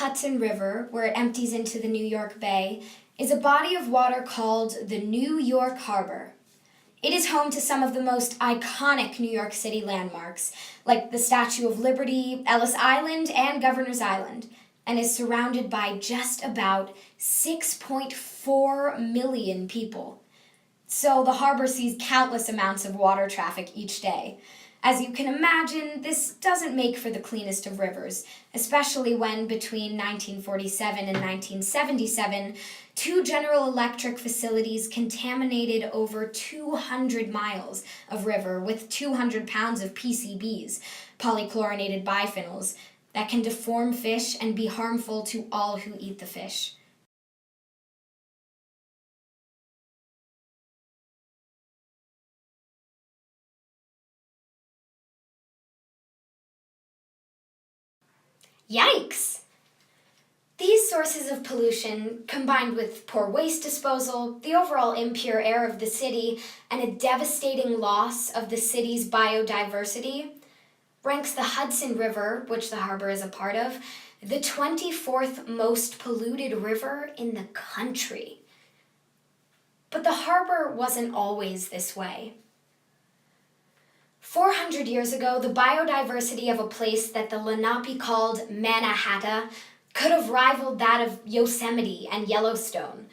Hudson River, where it empties into the New York Bay, is a body of water called the New York Harbor. It is home to some of the most iconic New York City landmarks, like the Statue of Liberty, Ellis Island, and Governor's Island, and is surrounded by just about 6.4 million people. So the harbor sees countless amounts of water traffic each day. As you can imagine, this doesn't make for the cleanest of rivers, especially when between 1947 and 1977, two General Electric facilities contaminated over 200 miles of river with 200 pounds of PCBs, polychlorinated biphenyls, that can deform fish and be harmful to all who eat the fish. Yikes! These sources of pollution, combined with poor waste disposal, the overall impure air of the city, and a devastating loss of the city's biodiversity, ranks the Hudson River, which the harbor is a part of, the 24th most polluted river in the country. But the harbor wasn't always this way. 400 years ago, the biodiversity of a place that the Lenape called Mannahatta could have rivaled that of Yosemite and Yellowstone.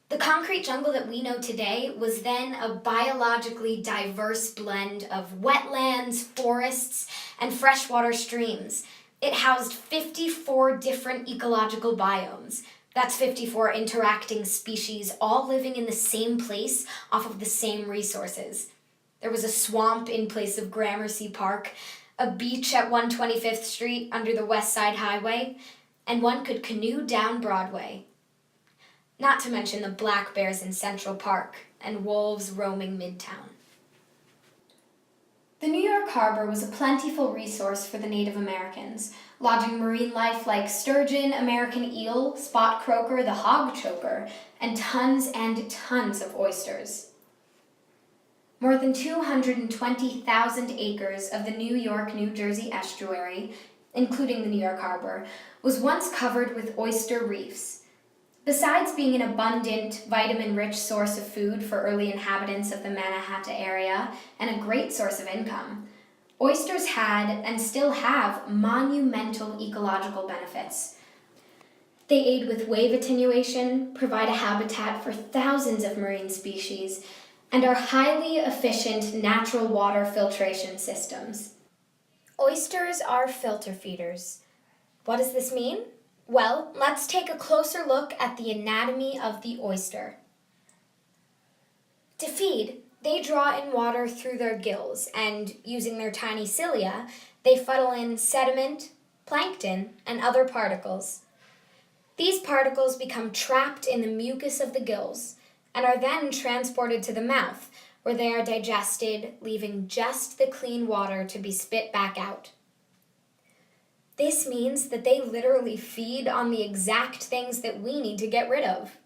The concrete jungle that we know today was then a biologically diverse blend of wetlands, forests, and freshwater streams. It housed 54 different ecological biomes. That's 54 interacting species, all living in the same place off of the same resources. There was a swamp in place of Gramercy Park, a beach at 125th Street under the West Side Highway, and one could canoe down Broadway. Not to mention the black bears in Central Park and wolves roaming Midtown. The New York Harbor was a plentiful resource for the Native Americans, lodging marine life like sturgeon, American eel, spot croaker, the hog choker, and tons of oysters. More than 220,000 acres of the New York-New Jersey estuary, including the New York Harbor, was once covered with oyster reefs. Besides being an abundant, vitamin-rich source of food for early inhabitants of the Mannahatta area and a great source of income, oysters had, and still have, monumental ecological benefits. They aid with wave attenuation, provide a habitat for thousands of marine species, and are highly efficient natural water filtration systems. Oysters are filter feeders. What does this mean? Well, let's take a closer look at the anatomy of the oyster. To feed, they draw in water through their gills, and using their tiny cilia, they funnel in sediment, plankton, and other particles. These particles become trapped in the mucus of the gills, and are then transported to the mouth, where they are digested, leaving just the clean water to be spit back out. This means that they literally feed on the exact things that we need to get rid of.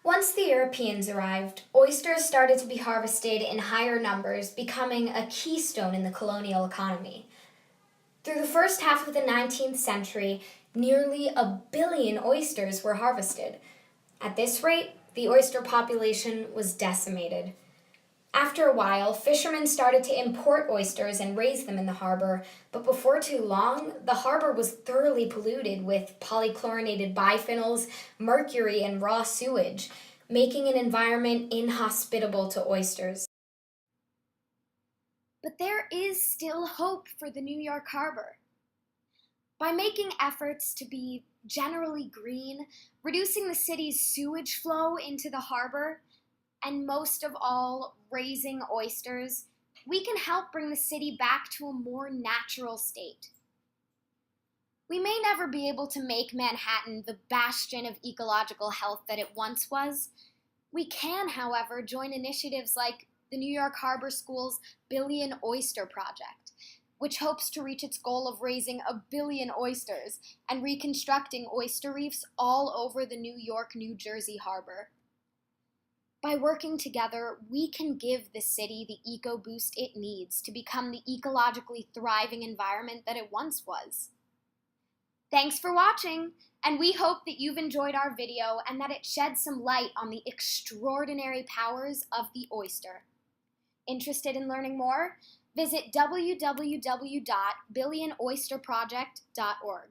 Once the Europeans arrived, oysters started to be harvested in higher numbers, becoming a keystone in the colonial economy. Through the first half of the 19th century, nearly 1 billion oysters were harvested. At this rate, the oyster population was decimated. After a while, fishermen started to import oysters and raise them in the harbor, but before too long, the harbor was thoroughly polluted with polychlorinated biphenyls, mercury, and raw sewage, making an environment inhospitable to oysters. But there is still hope for the New York Harbor. By making efforts to be generally green, reducing the city's sewage flow into the harbor, and most of all, raising oysters, we can help bring the city back to a more natural state. We may never be able to make Manhattan the bastion of ecological health that it once was. We can, however, join initiatives like the New York Harbor School's Billion Oyster Project, which hopes to reach its goal of raising 1 billion oysters and reconstructing oyster reefs all over the New York-New Jersey harbor. By working together, we can give the city the eco-boost it needs to become the ecologically thriving environment that it once was. Thanks for watching, and we hope that you've enjoyed our video and that it sheds some light on the extraordinary powers of the oyster. Interested in learning more? Visit www.billionysterproject.org.